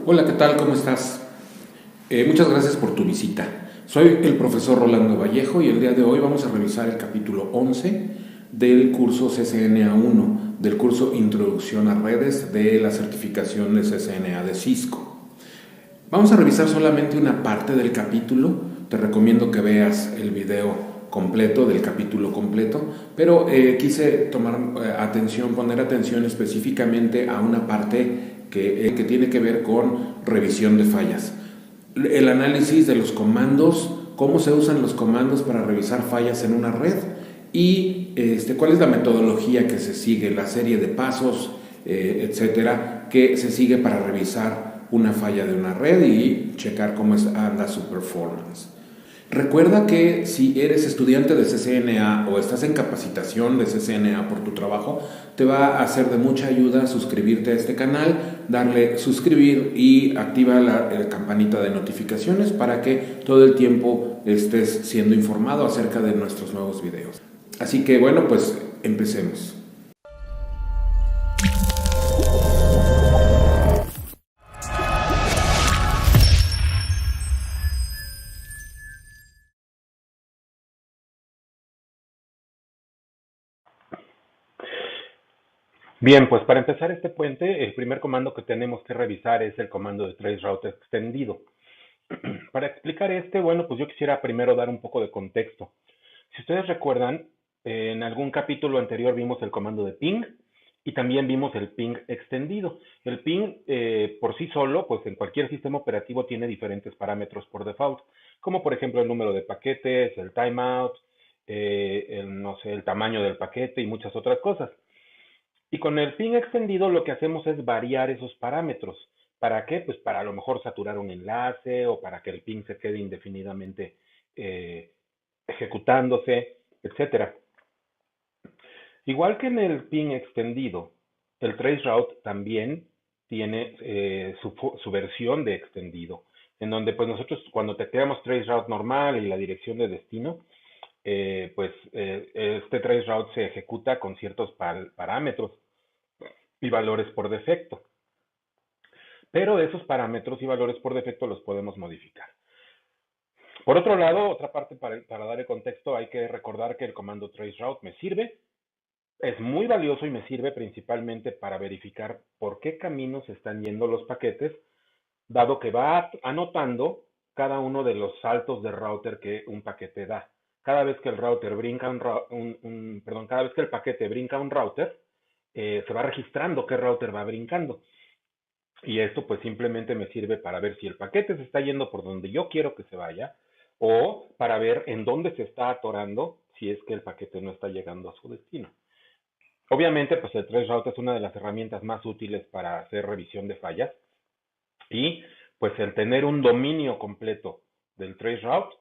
Hola, ¿qué tal? ¿Cómo estás? Muchas gracias por tu visita. Soy el profesor Rolando Vallejo y el día de hoy vamos a revisar el capítulo 11 del curso CCNA 1, del curso Introducción a Redes de la certificación de CCNA de Cisco. Vamos a revisar solamente una parte del capítulo. Te recomiendo que veas el video completo del capítulo completo, pero quise poner atención específicamente a una parte que tiene que ver con revisión de fallas. El análisis de los comandos, cómo se usan los comandos para revisar fallas en una red y cuál es la metodología que se sigue, la serie de pasos, etcétera, que se sigue para revisar una falla de una red y checar cómo anda su performance. Recuerda que si eres estudiante de CCNA o estás en capacitación de CCNA por tu trabajo, te va a ser de mucha ayuda suscribirte a este canal, darle suscribir y activa la campanita de notificaciones para que todo el tiempo estés siendo informado acerca de nuestros nuevos videos. Así que bueno, pues empecemos. Bien, pues para empezar este puente, el primer comando que tenemos que revisar es el comando de traceroute extendido. Para explicar bueno, pues yo quisiera primero dar un poco de contexto. Si ustedes recuerdan, en algún capítulo anterior vimos el comando de ping y también vimos el ping extendido. El ping por sí solo, pues en cualquier sistema operativo tiene diferentes parámetros por default, como por ejemplo el número de paquetes, el timeout, no sé, el tamaño del paquete y muchas otras cosas. Y con el ping extendido lo que hacemos es variar esos parámetros. ¿Para qué? Pues para a lo mejor saturar un enlace o para que el ping se quede indefinidamente eh, ejecutándose, etcétera. Igual que en el ping extendido, el traceroute también tiene su versión de extendido, en donde pues nosotros cuando tecleamos traceroute normal y la dirección de destino, este traceroute se ejecuta con ciertos parámetros y valores por defecto. Pero esos parámetros y valores por defecto los podemos modificar. Por otro lado, otra parte para dar el contexto, hay que recordar que el comando traceroute me sirve, es muy valioso y me sirve principalmente para verificar por qué caminos están yendo los paquetes, dado que va anotando cada uno de los saltos de router que un paquete da. Cada vez que el router brinca cada vez que el paquete brinca un router, se va registrando qué router va brincando. Y esto pues simplemente me sirve para ver si el paquete se está yendo por donde yo quiero que se vaya o para ver en dónde se está atorando si es que el paquete no está llegando a su destino. Obviamente pues el traceroute es una de las herramientas más útiles para hacer revisión de fallas y pues el tener un dominio completo del traceroute,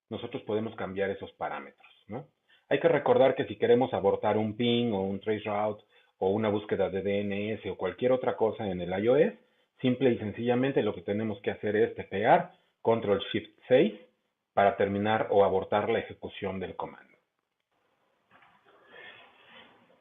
nosotros podemos cambiar esos parámetros, ¿no? Hay que recordar que si queremos abortar un ping o un traceroute o una búsqueda de DNS o cualquier otra cosa en el iOS, simple y sencillamente lo que tenemos que hacer es teclear Control-Shift-6 para terminar o abortar la ejecución del comando.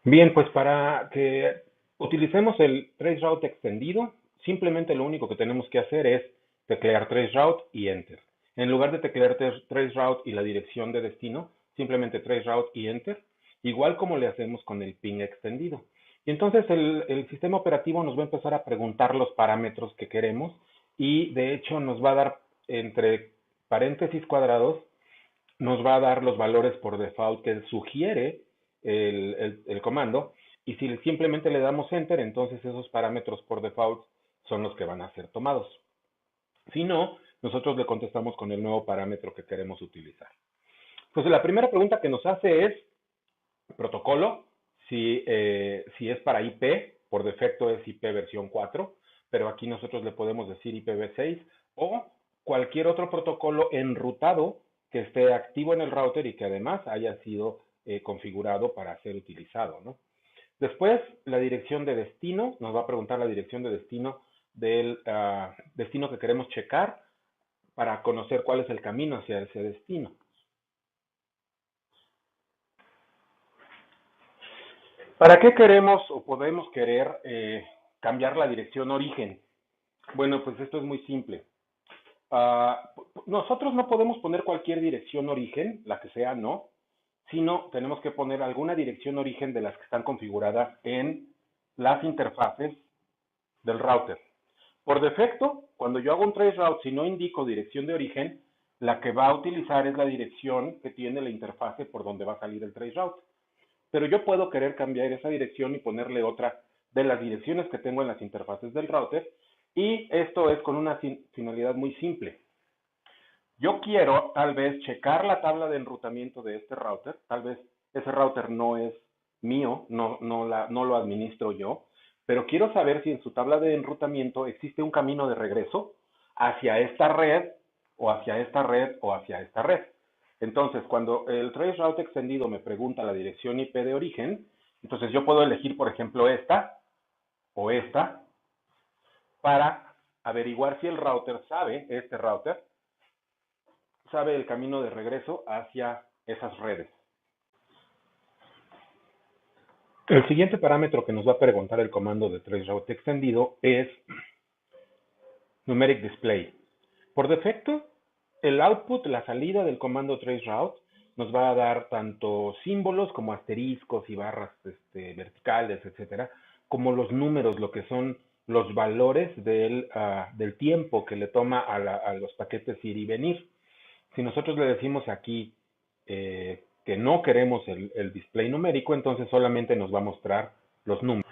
Bien, pues para que utilicemos el traceroute extendido, simplemente lo único que tenemos que hacer es teclear traceroute y enter. En lugar de teclear traceroute y la dirección de destino, simplemente traceroute y enter, igual como le hacemos con el ping extendido. Y entonces el sistema operativo nos va a empezar a preguntar los parámetros que queremos y de hecho nos va a dar entre paréntesis cuadrados, nos va a dar los valores por default que sugiere el comando, y si simplemente le damos enter, entonces esos parámetros por default son los que van a ser tomados. Si no, nosotros le contestamos con el nuevo parámetro que queremos utilizar. Pues la primera pregunta que nos hace es protocolo, si es para IP, por defecto es IP versión 4, pero aquí nosotros le podemos decir IPv6 o cualquier otro protocolo enrutado que esté activo en el router y que además haya sido configurado para ser utilizado, ¿no? Después, la dirección de destino, nos va a preguntar la dirección de destino del destino que queremos checar para conocer cuál es el camino hacia ese destino. ¿Para qué queremos o podemos querer cambiar la dirección origen? Bueno, pues esto es muy simple. Nosotros no podemos poner cualquier dirección origen, la que sea, no, sino tenemos que poner alguna dirección origen de las que están configuradas en las interfaces del router. Por defecto, cuando yo hago un traceroute, si no indico dirección de origen, la que va a utilizar es la dirección que tiene la interfase por donde va a salir el traceroute. Pero yo puedo querer cambiar esa dirección y ponerle otra de las direcciones que tengo en las interfaces del router, y esto es con una finalidad muy simple. Yo quiero tal vez checar la tabla de enrutamiento de este router, tal vez ese router no es mío, no lo administro yo, pero quiero saber si en su tabla de enrutamiento existe un camino de regreso hacia esta red o hacia esta red o hacia esta red. Entonces, cuando el traceroute extendido me pregunta la dirección IP de origen, entonces yo puedo elegir, por ejemplo, esta o esta para averiguar si el router sabe, este router, sabe el camino de regreso hacia esas redes. El siguiente parámetro que nos va a preguntar el comando de traceroute extendido es numeric display. Por defecto, el output, la salida del comando traceroute, nos va a dar tanto símbolos como asteriscos y barras verticales, etcétera, como los números, lo que son los valores del tiempo que le toma a los paquetes ir y venir. Si nosotros le decimos aquí que no queremos el display numérico, entonces solamente nos va a mostrar los números.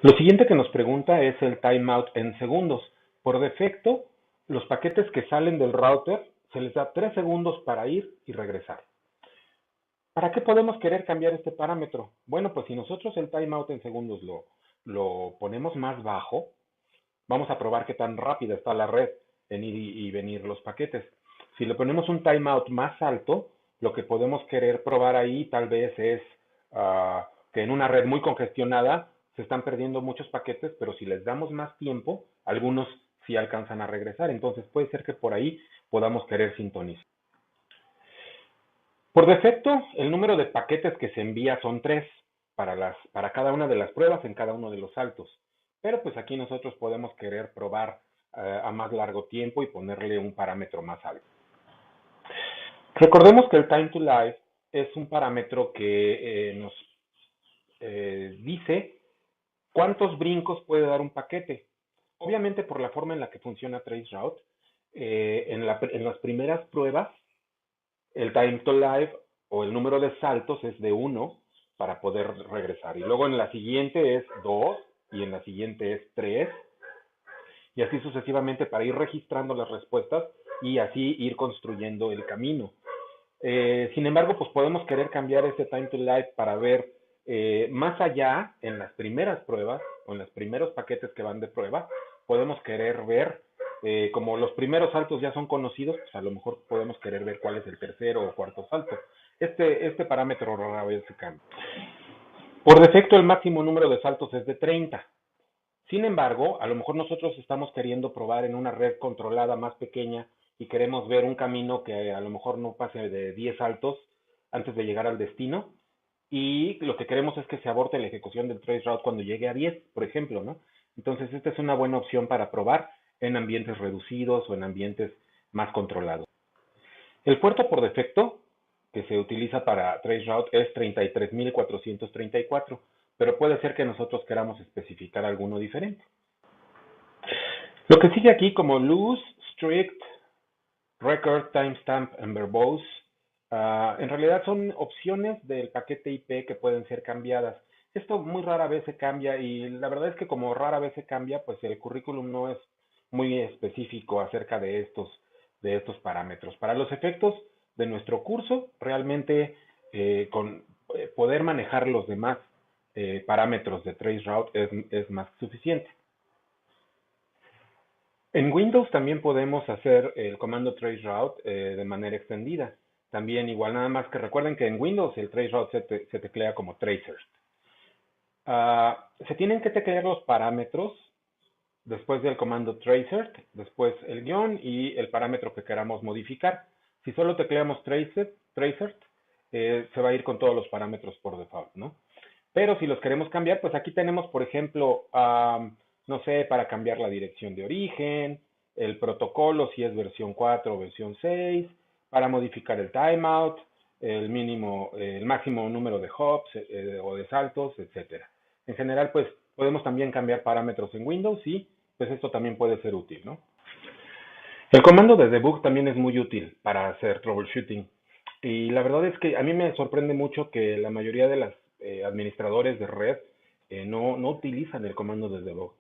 Lo siguiente que nos pregunta es el timeout en segundos. Por defecto, los paquetes que salen del router se les da 3 segundos para ir y regresar. ¿Para qué podemos querer cambiar este parámetro? Bueno, pues si nosotros el timeout en segundos lo ponemos más bajo, vamos a probar qué tan rápida está la red en ir y venir los paquetes. Si le ponemos un timeout más alto, lo que podemos querer probar ahí tal vez es que en una red muy congestionada se están perdiendo muchos paquetes, pero si les damos más tiempo, algunos sí alcanzan a regresar. Entonces puede ser que por ahí podamos querer sintonizar. Por defecto, el número de paquetes que se envía son 3 para cada una de las pruebas en cada uno de los saltos. Pero pues aquí nosotros podemos querer probar a más largo tiempo y ponerle un parámetro más alto. Recordemos que el time to live es un parámetro que nos dice cuántos brincos puede dar un paquete. Obviamente por la forma en la que funciona traceroute, en las primeras pruebas el time to live o el número de saltos es de 1 para poder regresar. Y luego en la siguiente es 2 y en la siguiente es 3 y así sucesivamente para ir registrando las respuestas y así ir construyendo el camino. Sin embargo, pues podemos querer cambiar ese time to live para ver más allá en las primeras pruebas o en los primeros paquetes que van de prueba, podemos querer ver, como los primeros saltos ya son conocidos, pues a lo mejor podemos querer ver cuál es el tercero o cuarto salto. Este parámetro rara vez se cambia. Por defecto, el máximo número de saltos es de 30. Sin embargo, a lo mejor nosotros estamos queriendo probar en una red controlada más pequeña y queremos ver un camino que a lo mejor no pase de 10 saltos antes de llegar al destino. Y lo que queremos es que se aborte la ejecución del traceroute cuando llegue a 10, por ejemplo, ¿no? Entonces, esta es una buena opción para probar en ambientes reducidos o en ambientes más controlados. El puerto por defecto que se utiliza para traceroute es 33.434, pero puede ser que nosotros queramos especificar alguno diferente. Lo que sigue aquí como loose, strict, record, timestamp and verbose, en realidad son opciones del paquete IP que pueden ser cambiadas. Esto muy rara vez se cambia y la verdad es que como rara vez se cambia, pues el currículum no es muy específico acerca de estos parámetros. Para los efectos de nuestro curso, realmente con poder manejar los demás parámetros de traceroute es más que suficiente. En Windows también podemos hacer el comando traceroute de manera extendida. También igual, nada más que recuerden que en Windows el traceroute se teclea como tracers. Se tienen que teclear los parámetros después del comando tracer, después el guión y el parámetro que queramos modificar. Si solo tecleamos tracer, se va a ir con todos los parámetros por default, ¿no? Pero si los queremos cambiar, pues aquí tenemos, por ejemplo, no sé, para cambiar la dirección de origen, el protocolo si es versión 4 o versión 6, para modificar el timeout, el máximo número de hops o de saltos, etcétera. En general, pues podemos también cambiar parámetros en Windows y pues esto también puede ser útil, ¿no? El comando de debug también es muy útil para hacer troubleshooting. Y la verdad es que a mí me sorprende mucho que la mayoría de los administradores de red no utilizan el comando de debug.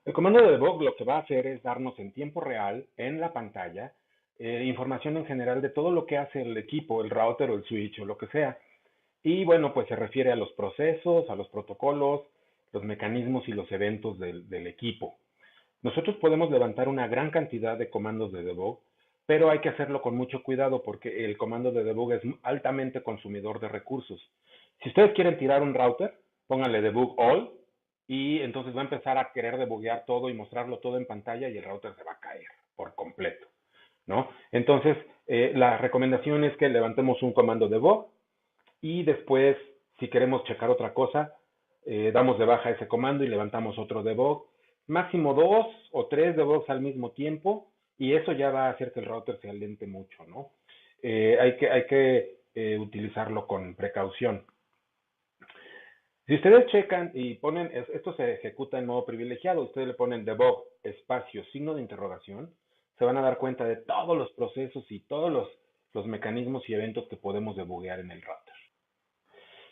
El comando de debug lo que va a hacer es darnos en tiempo real, en la pantalla, información en general de todo lo que hace el equipo, el router o el switch o lo que sea. Y bueno, pues se refiere a los procesos, a los protocolos, los mecanismos y los eventos del equipo. Nosotros podemos levantar una gran cantidad de comandos de debug, pero hay que hacerlo con mucho cuidado porque el comando de debug es altamente consumidor de recursos. Si ustedes quieren tirar un router, pónganle debug all y entonces va a empezar a querer debuguear todo y mostrarlo todo en pantalla y el router se va a caer por completo, ¿no? Entonces, la recomendación es que levantemos un comando debug y después, si queremos checar otra cosa, damos de baja ese comando y levantamos otro debug. Máximo 2 o 3 debugs al mismo tiempo y eso ya va a hacer que el router se alente mucho, ¿no? Hay que utilizarlo con precaución. Si ustedes checan y ponen, esto se ejecuta en modo privilegiado, ustedes le ponen debug espacio signo de interrogación, se van a dar cuenta de todos los procesos y todos los mecanismos y eventos que podemos debuguear en el router.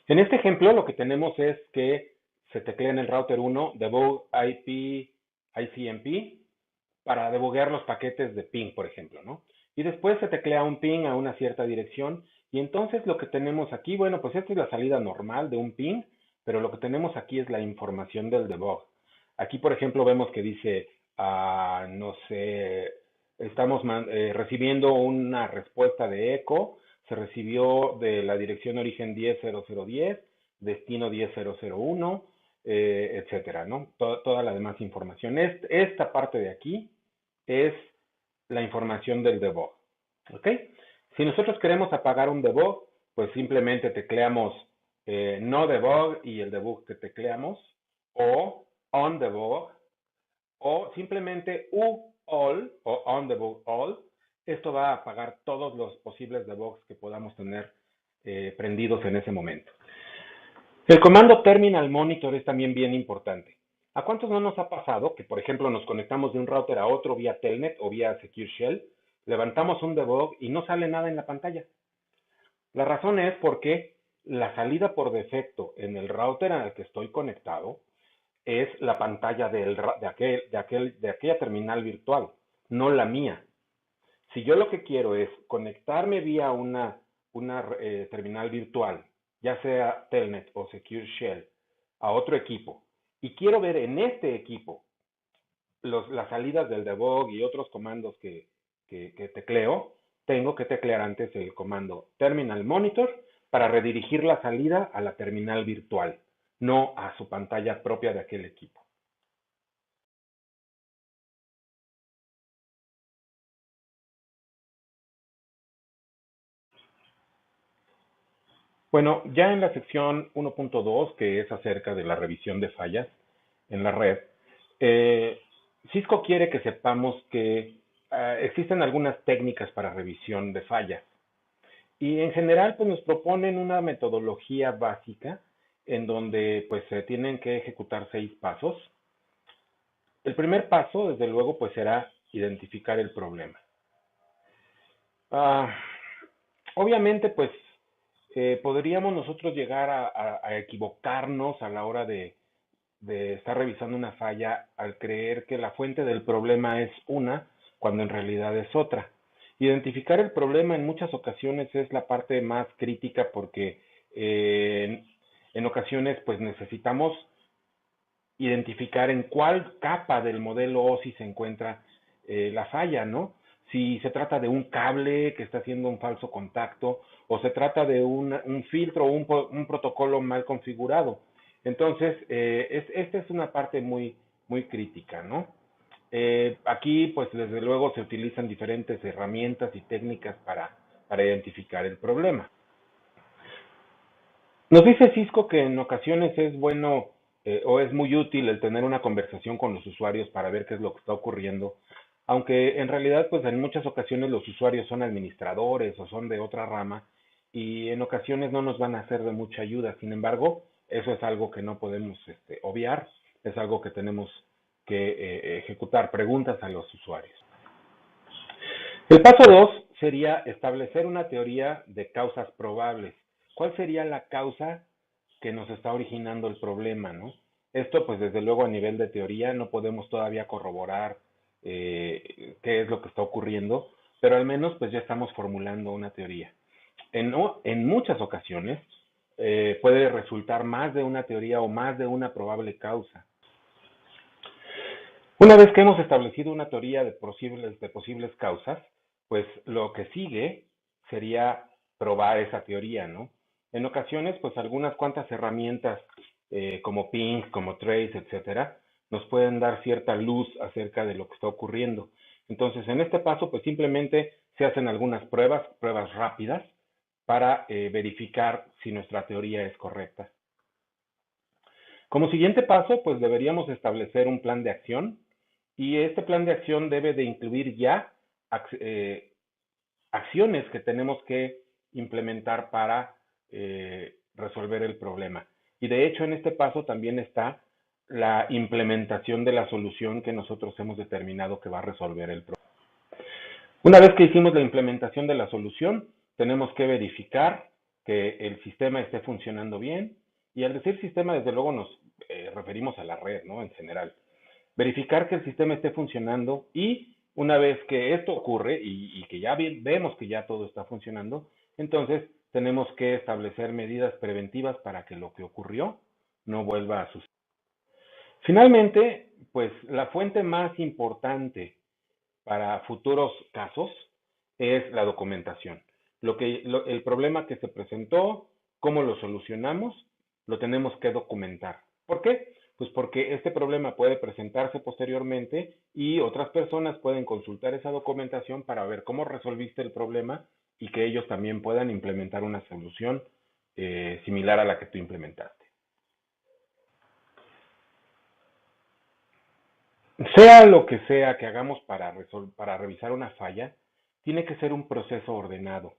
En este ejemplo lo que tenemos es que se teclea en el router 1 debug IP ICMP para debuguear los paquetes de ping, por ejemplo, ¿no? Y después se teclea un ping a una cierta dirección y entonces lo que tenemos aquí, bueno, pues esta es la salida normal de un ping, pero lo que tenemos aquí es la información del debug. Aquí, por ejemplo, vemos que dice, no sé, estamos recibiendo una respuesta de eco, se recibió de la dirección origen 10.0010, destino 10.001, etcétera, ¿no? Toda la demás información. Esta parte de aquí es la información del debug, ¿ok? Si nosotros queremos apagar un debug, pues simplemente tecleamos no debug y el debug que tecleamos, o on debug, o simplemente all o on debug all. Esto va a apagar todos los posibles debugs que podamos tener prendidos en ese momento. El comando terminal monitor es también bien importante. ¿A cuántos no nos ha pasado que, por ejemplo, nos conectamos de un router a otro vía Telnet o vía Secure Shell, levantamos un debug y no sale nada en la pantalla? La razón es porque la salida por defecto en el router al que estoy conectado es la pantalla de aquella terminal virtual, no la mía. Si yo lo que quiero es conectarme vía una terminal virtual, ya sea Telnet o Secure Shell, a otro equipo, y quiero ver en este equipo las salidas del debug y otros comandos que tecleo, tengo que teclear antes el comando terminal monitor para redirigir la salida a la terminal virtual, no a su pantalla propia de aquel equipo. Bueno, ya en la sección 1.2, que es acerca de la revisión de fallas en la red, eh, Cisco quiere que sepamos que existen algunas técnicas para revisión de fallas. Y en general, pues nos proponen una metodología básica en donde pues se tienen que ejecutar 6 pasos. El primer paso, desde luego, pues será identificar el problema. Ah, obviamente, pues podríamos nosotros llegar a equivocarnos a la hora de estar revisando una falla al creer que la fuente del problema es una, cuando en realidad es otra. Identificar el problema en muchas ocasiones es la parte más crítica porque en ocasiones pues necesitamos identificar en cuál capa del modelo OSI se encuentra la falla, ¿no? Si se trata de un cable que está haciendo un falso contacto o se trata de un filtro o un protocolo mal configurado. Entonces, esta es una parte muy crítica, ¿no? Aquí, pues desde luego se utilizan diferentes herramientas y técnicas para identificar el problema. Nos dice Cisco que en ocasiones es bueno o es muy útil el tener una conversación con los usuarios para ver qué es lo que está ocurriendo, aunque en realidad pues en muchas ocasiones los usuarios son administradores o son de otra rama y en ocasiones no nos van a ser de mucha ayuda. Sin embargo, eso es algo que no podemos obviar, es algo que tenemos que ejecutar preguntas a los usuarios. El paso 2 sería establecer una teoría de causas probables. ¿Cuál sería la causa que nos está originando el problema, ¿no? Esto, pues desde luego a nivel de teoría no podemos todavía corroborar qué es lo que está ocurriendo, pero al menos pues ya estamos formulando una teoría. En muchas ocasiones puede resultar más de una teoría o más de una probable causa. Una vez que hemos establecido una teoría de posibles causas, pues lo que sigue sería probar esa teoría, ¿no? En ocasiones, pues algunas cuantas herramientas como ping, como trace, etcétera, nos pueden dar cierta luz acerca de lo que está ocurriendo. Entonces, en este paso, pues simplemente se hacen algunas pruebas rápidas para verificar si nuestra teoría es correcta. Como siguiente paso, pues deberíamos establecer un plan de acción y este plan de acción debe de incluir ya acciones que tenemos que implementar para resolver el problema. Y de hecho en este paso también está la implementación de la solución que nosotros hemos determinado que va a resolver el problema. Una vez que hicimos la implementación de la solución, tenemos que verificar que el sistema esté funcionando bien. Y al decir sistema, desde luego nos referimos a la red, ¿no? En general. Verificar que el sistema esté funcionando y una vez que esto ocurre y que ya vemos que ya todo está funcionando, entonces tenemos que establecer medidas preventivas para que lo que ocurrió no vuelva a suceder. Finalmente, pues la fuente más importante para futuros casos es la documentación. El problema que se presentó, cómo lo solucionamos, lo tenemos que documentar. ¿Por qué? Pues porque este problema puede presentarse posteriormente y otras personas pueden consultar esa documentación para ver cómo resolviste el problema y que ellos también puedan implementar una solución similar a la que tú implementaste. Sea lo que sea que hagamos para revisar una falla, tiene que ser un proceso ordenado.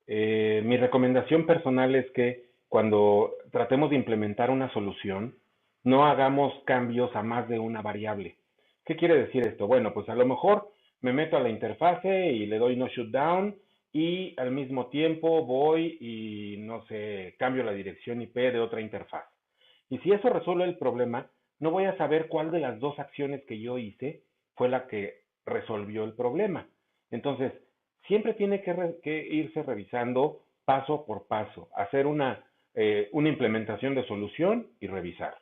Mi recomendación personal es que cuando tratemos de implementar una solución, no hagamos cambios a más de una variable. ¿Qué quiere decir esto? Bueno, pues a lo mejor me meto a la interfase y le doy no shutdown y al mismo tiempo voy y, no sé, cambio la dirección IP de otra interfaz. Y si eso resuelve el problema, no voy a saber cuál de las dos acciones que yo hice fue la que resolvió el problema. Entonces, siempre tiene que irse revisando paso por paso, hacer una implementación de solución y revisar,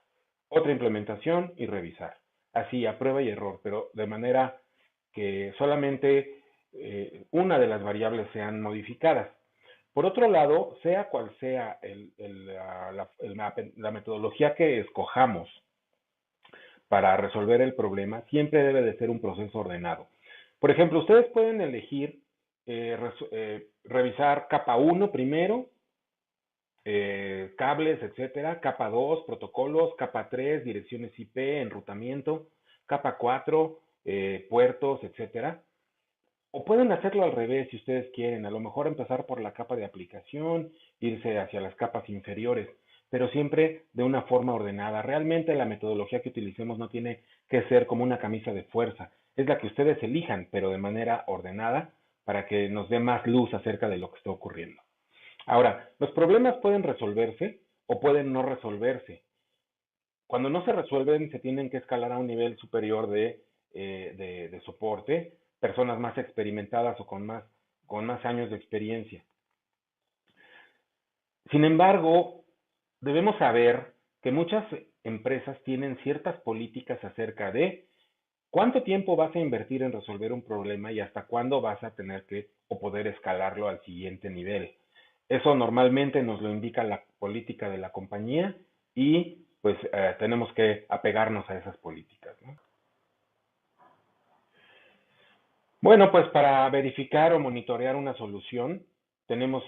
otra implementación y revisar, así a prueba y error, pero de manera que solamente una de las variables sean modificadas. Por otro lado, sea cual sea la metodología que escojamos para resolver el problema, siempre debe de ser un proceso ordenado. Por ejemplo, ustedes pueden elegir revisar capa 1 primero, cables, etcétera, capa 2, protocolos, capa 3, direcciones IP, enrutamiento, capa 4, puertos, etcétera. O pueden hacerlo al revés si ustedes quieren, a lo mejor empezar por la capa de aplicación, irse hacia las capas inferiores, pero siempre de una forma ordenada. Realmente la metodología que utilicemos no tiene que ser como una camisa de fuerza, es la que ustedes elijan, pero de manera ordenada para que nos dé más luz acerca de lo que está ocurriendo. Ahora, los problemas pueden resolverse o pueden no resolverse. Cuando no se resuelven, se tienen que escalar a un nivel superior de soporte, personas más experimentadas o con más años de experiencia. Sin embargo, debemos saber que muchas empresas tienen ciertas políticas acerca de cuánto tiempo vas a invertir en resolver un problema y hasta cuándo vas a tener que o poder escalarlo al siguiente nivel. Eso normalmente nos lo indica la política de la compañía y pues tenemos que apegarnos a esas políticas, ¿no? Bueno, pues para verificar o monitorear una solución, tenemos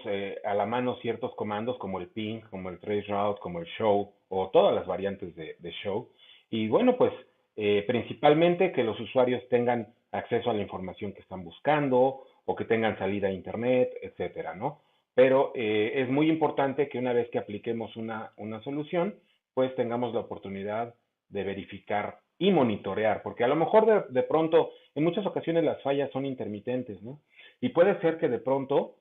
a la mano ciertos comandos como el ping, como el traceroute, como el show o todas las variantes de show. Y bueno, pues principalmente que los usuarios tengan acceso a la información que están buscando o que tengan salida a internet, etcétera, ¿no? Pero es muy importante que una vez que apliquemos una solución, pues tengamos la oportunidad de verificar y monitorear, porque a lo mejor de pronto, en muchas ocasiones las fallas son intermitentes, ¿no? Y puede ser que de pronto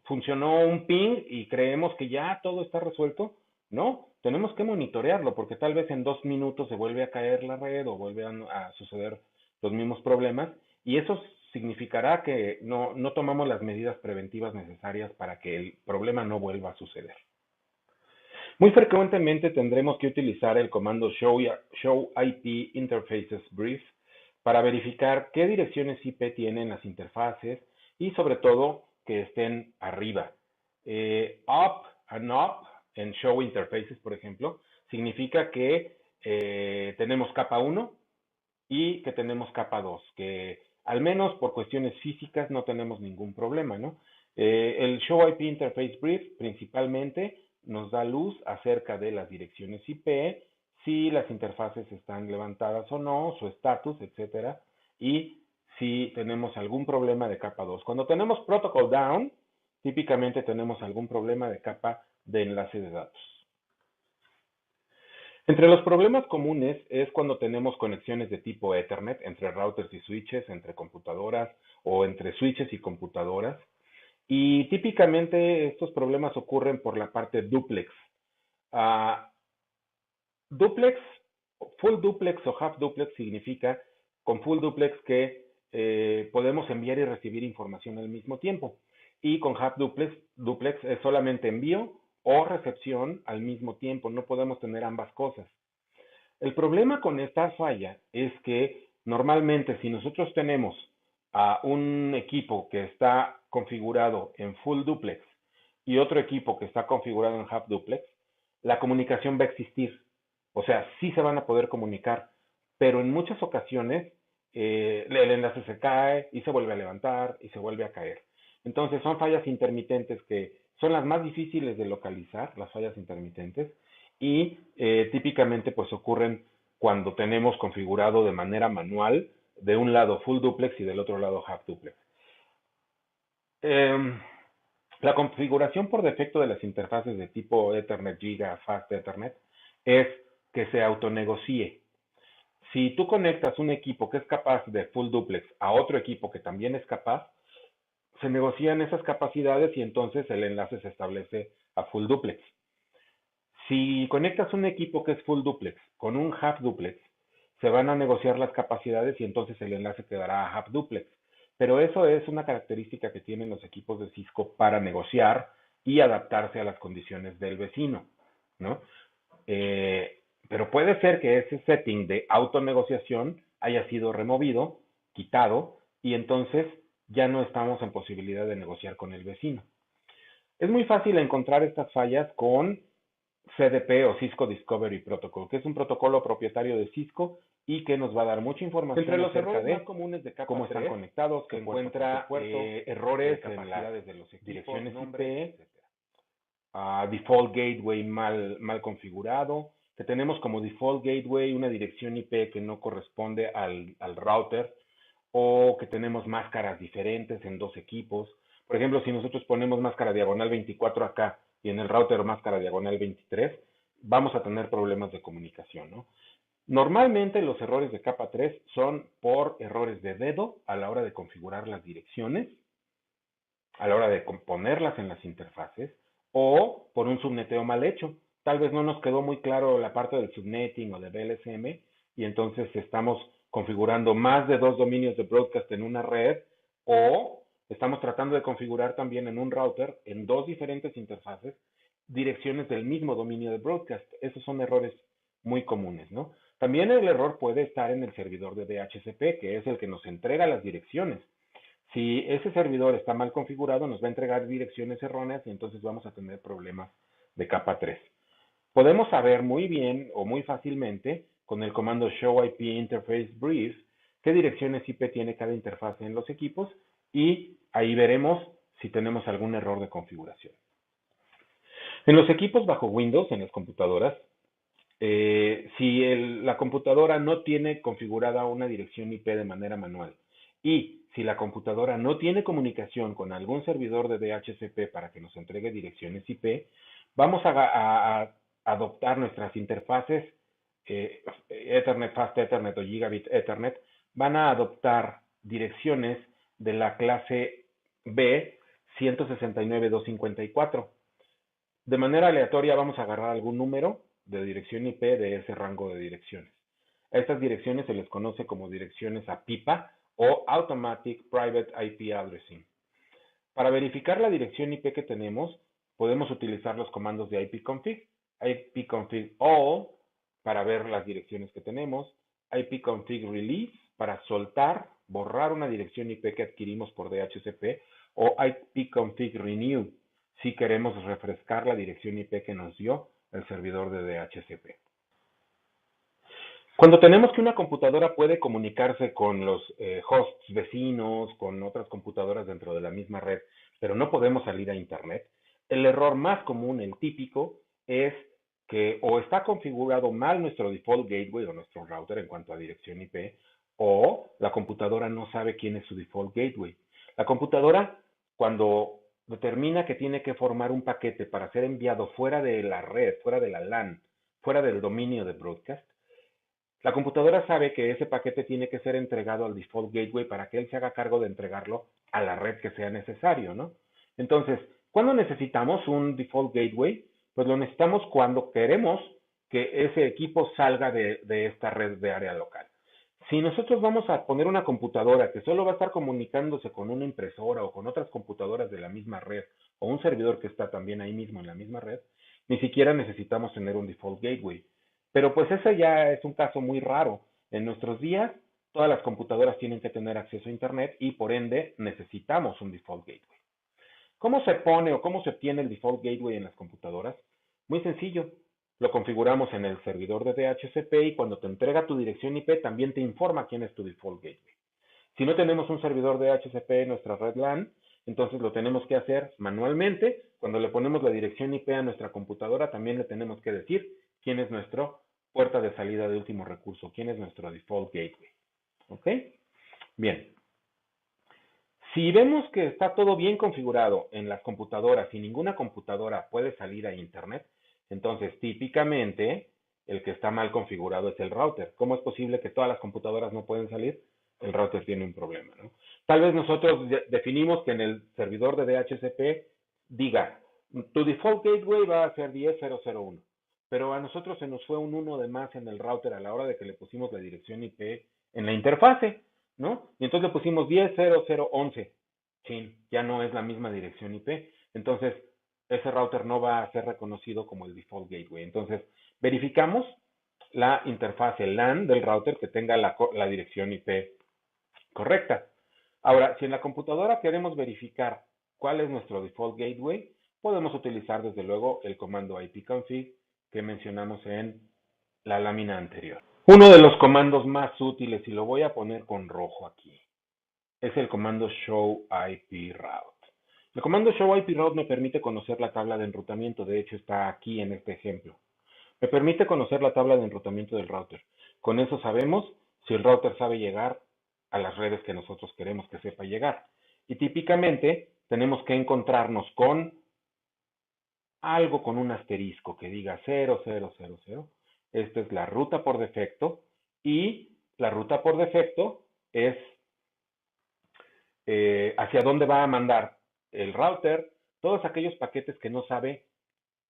funcionó un ping y creemos que ya todo está resuelto. No, tenemos que monitorearlo porque tal vez en 2 minutos se vuelve a caer la red o vuelven a suceder los mismos problemas y eso significará que no tomamos las medidas preventivas necesarias para que el problema no vuelva a suceder. Muy frecuentemente tendremos que utilizar el comando show IP interfaces brief para verificar qué direcciones IP tienen las interfaces y sobre todo que estén arriba. Up and up en show interfaces, por ejemplo, significa que tenemos capa 1 y que tenemos capa 2, que al menos por cuestiones físicas no tenemos ningún problema, ¿no? El Show IP Interface Brief principalmente nos da luz acerca de las direcciones IP, si las interfaces están levantadas o no, su estatus, etcétera, y si tenemos algún problema de capa 2. Cuando tenemos Protocol Down, típicamente tenemos algún problema de capa de enlace de datos. Entre los problemas comunes es cuando tenemos conexiones de tipo Ethernet entre routers y switches, entre computadoras o entre switches y computadoras. Y típicamente estos problemas ocurren por la parte duplex. Duplex, full duplex o half duplex significa con full duplex que podemos enviar y recibir información al mismo tiempo. Y con half duplex es solamente envío o recepción al mismo tiempo. No podemos tener ambas cosas. El problema con esta falla es que normalmente si nosotros tenemos a un equipo que está configurado en full duplex y otro equipo que está configurado en half duplex, la comunicación va a existir. O sea, sí se van a poder comunicar, pero en muchas ocasiones el enlace se cae y se vuelve a levantar y se vuelve a caer. Entonces son fallas intermitentes que son las más difíciles de localizar, las fallas intermitentes, y típicamente pues ocurren cuando tenemos configurado de manera manual de un lado full duplex y del otro lado half duplex. La configuración por defecto de las interfaces de tipo Ethernet Giga, Fast Ethernet, es que se autonegocie. Si tú conectas un equipo que es capaz de full duplex a otro equipo que también es capaz, se negocian esas capacidades y entonces el enlace se establece a full duplex. Si conectas un equipo que es full duplex con un half duplex, se van a negociar las capacidades y entonces el enlace quedará a half duplex. Pero eso es una característica que tienen los equipos de Cisco para negociar y adaptarse a las condiciones del vecino, ¿no? Pero puede ser que ese setting de autonegociación haya sido removido, quitado, y entonces ya no estamos en posibilidad de negociar con el vecino. Es muy fácil encontrar estas fallas con CDP o Cisco Discovery Protocol, que es un protocolo propietario de Cisco y que nos va a dar mucha información Entre los acerca errores de más comunes de capa cómo están 3, conectados, que encuentra errores en las capacidades de los direcciones nombres, IP, default gateway mal configurado, que tenemos como default gateway una dirección IP que no corresponde al router, o que tenemos máscaras diferentes en dos equipos. Por ejemplo, si nosotros ponemos máscara diagonal 24 acá y en el router máscara diagonal 23, vamos a tener problemas de comunicación, ¿no? Normalmente los errores de capa 3 son por errores de dedo a la hora de configurar las direcciones, a la hora de ponerlas en las interfaces, o por un subneteo mal hecho. Tal vez no nos quedó muy claro la parte del subnetting o de BLSM y entonces estamos configurando más de 2 dominios de broadcast en una red o estamos tratando de configurar también en un router en 2 diferentes interfaces direcciones del mismo dominio de broadcast. Esos son errores muy comunes, ¿no? También el error puede estar en el servidor de DHCP, que es el que nos entrega las direcciones. Si ese servidor está mal configurado, nos va a entregar direcciones erróneas y entonces vamos a tener problemas de capa 3. Podemos saber muy bien o muy fácilmente con el comando show IP interface brief qué direcciones IP tiene cada interfase en los equipos y ahí veremos si tenemos algún error de configuración. En los equipos bajo Windows, en las computadoras, si la computadora no tiene configurada una dirección IP de manera manual y si la computadora no tiene comunicación con algún servidor de DHCP para que nos entregue direcciones IP, vamos a adoptar nuestras interfaces Ethernet, Fast Ethernet o Gigabit Ethernet, van a adoptar direcciones de la clase B 169.254. De manera aleatoria vamos a agarrar algún número de dirección IP de ese rango de direcciones. A estas direcciones se les conoce como direcciones APIPA o Automatic Private IP Addressing. Para verificar la dirección IP que tenemos, podemos utilizar los comandos de ipconfig, ipconfig all para ver las direcciones que tenemos, ipconfig release para soltar, borrar una dirección IP que adquirimos por DHCP o ipconfig renew si queremos refrescar la dirección IP que nos dio el servidor de DHCP. Cuando tenemos que una computadora puede comunicarse con los hosts vecinos, con otras computadoras dentro de la misma red, pero no podemos salir a Internet, el error más común, el típico, es que o está configurado mal nuestro default gateway o nuestro router en cuanto a dirección IP, o la computadora no sabe quién es su default gateway. La computadora, cuando determina que tiene que formar un paquete para ser enviado fuera de la red, fuera de la LAN, fuera del dominio de broadcast, la computadora sabe que ese paquete tiene que ser entregado al default gateway para que él se haga cargo de entregarlo a la red que sea necesario, ¿no? Entonces, ¿cuándo necesitamos un default gateway? Pues lo necesitamos cuando queremos que ese equipo salga de esta red de área local. Si nosotros vamos a poner una computadora que solo va a estar comunicándose con una impresora o con otras computadoras de la misma red o un servidor que está también ahí mismo en la misma red, ni siquiera necesitamos tener un default gateway. Pero pues ese ya es un caso muy raro. En nuestros días, todas las computadoras tienen que tener acceso a Internet y por ende necesitamos un default gateway. ¿Cómo se pone o cómo se obtiene el default gateway en las computadoras? Muy sencillo. Lo configuramos en el servidor de DHCP y cuando te entrega tu dirección IP también te informa quién es tu default gateway. Si no tenemos un servidor de DHCP en nuestra red LAN, entonces lo tenemos que hacer manualmente. Cuando le ponemos la dirección IP a nuestra computadora, también le tenemos que decir quién es nuestro puerta de salida de último recurso, quién es nuestro default gateway. ¿Ok? Bien. Si vemos que está todo bien configurado en las computadoras y ninguna computadora puede salir a Internet, entonces típicamente el que está mal configurado es el router. ¿Cómo es posible que todas las computadoras no pueden salir? El router tiene un problema, ¿no? Tal vez nosotros definimos que en el servidor de DHCP diga, tu default gateway va a ser 10.0.0.1, pero a nosotros se nos fue un 1 de más en el router a la hora de que le pusimos la dirección IP en la interfase, ¿no? Y entonces le pusimos 10.0.0.11. Sí, ya no es la misma dirección IP. Entonces, ese router no va a ser reconocido como el default gateway. Entonces, verificamos la interfase LAN del router que tenga la dirección IP correcta. Ahora, si en la computadora queremos verificar cuál es nuestro default gateway, podemos utilizar desde luego el comando ipconfig que mencionamos en la lámina anterior. Uno de los comandos más útiles, y lo voy a poner con rojo aquí, es el comando show IP route. El comando show IP route me permite conocer la tabla de enrutamiento. De hecho, está aquí en este ejemplo. Me permite conocer la tabla de enrutamiento del router. Con eso sabemos si el router sabe llegar a las redes que nosotros queremos que sepa llegar. Y típicamente tenemos que encontrarnos con algo con un asterisco que diga 0000. Esta es la ruta por defecto y la ruta por defecto es hacia dónde va a mandar el router todos aquellos paquetes que no sabe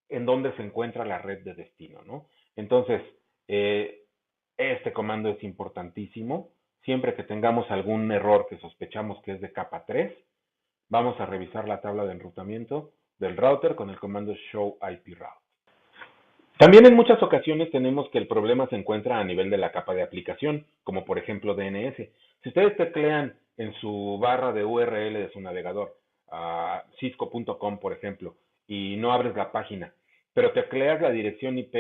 en dónde se encuentra la red de destino, ¿no? Entonces, este comando es importantísimo. Siempre que tengamos algún error que sospechamos que es de capa 3, vamos a revisar la tabla de enrutamiento del router con el comando show IP route. También en muchas ocasiones tenemos que el problema se encuentra a nivel de la capa de aplicación, como por ejemplo DNS. Si ustedes teclean en su barra de URL de su navegador, cisco.com por ejemplo, y no abres la página, pero tecleas la dirección IP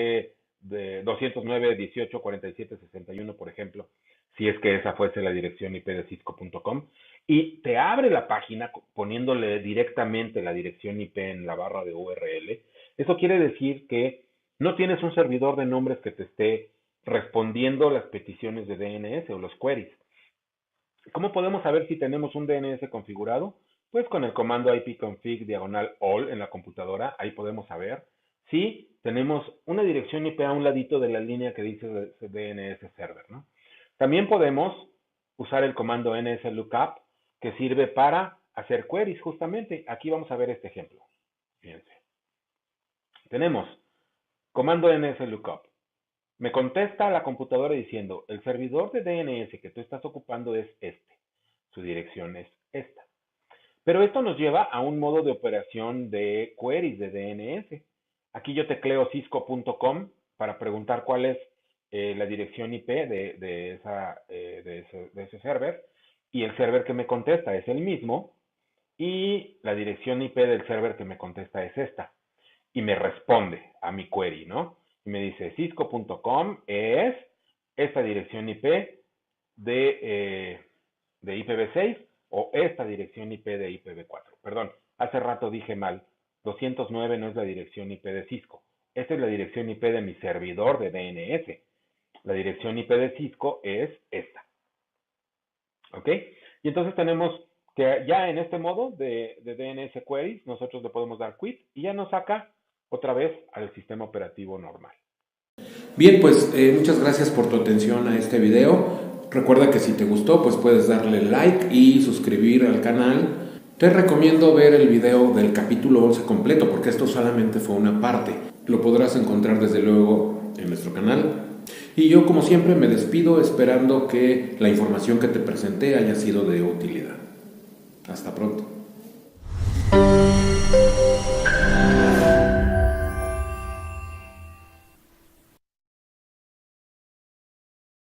de 209.18.47.61, por ejemplo, si es que esa fuese la dirección IP de cisco.com, y te abre la página poniéndole directamente la dirección IP en la barra de URL, Eso quiere decir que no tienes un servidor de nombres que te esté respondiendo las peticiones de DNS o los queries. ¿Cómo podemos saber si tenemos un DNS configurado? Pues con el comando ipconfig/all en la computadora, ahí podemos saber si tenemos una dirección IP a un ladito de la línea que dice DNS server, ¿no? También podemos usar el comando nslookup, que sirve para hacer queries justamente. Aquí vamos a ver este ejemplo. Fíjense. Tenemos comando nslookup. Me contesta la computadora diciendo, el servidor de DNS que tú estás ocupando es este. Su dirección es esta. Pero esto nos lleva a un modo de operación de queries de DNS. Aquí yo tecleo cisco.com para preguntar cuál es la dirección IP de ese server, y el server que me contesta es el mismo, y la dirección IP del server que me contesta es esta, y me responde a mi query, ¿no? Y me dice, cisco.com es esta dirección IP de IPv6 o esta dirección IP de IPv4. Perdón, hace rato dije mal. 209 no es la dirección IP de Cisco. Esta es la dirección IP de mi servidor de DNS. La dirección IP de Cisco es esta. ¿Ok? Y entonces tenemos que ya en este modo de DNS queries, nosotros le podemos dar quit y ya nos saca otra vez al sistema operativo normal. Bien, pues muchas gracias por tu atención a este video. Recuerda que si te gustó, pues puedes darle like y suscribir al canal. Te recomiendo ver el video del capítulo 11 completo, porque esto solamente fue una parte. Lo podrás encontrar desde luego en nuestro canal. Y yo, como siempre, me despido esperando que la información que te presenté haya sido de utilidad. Hasta pronto.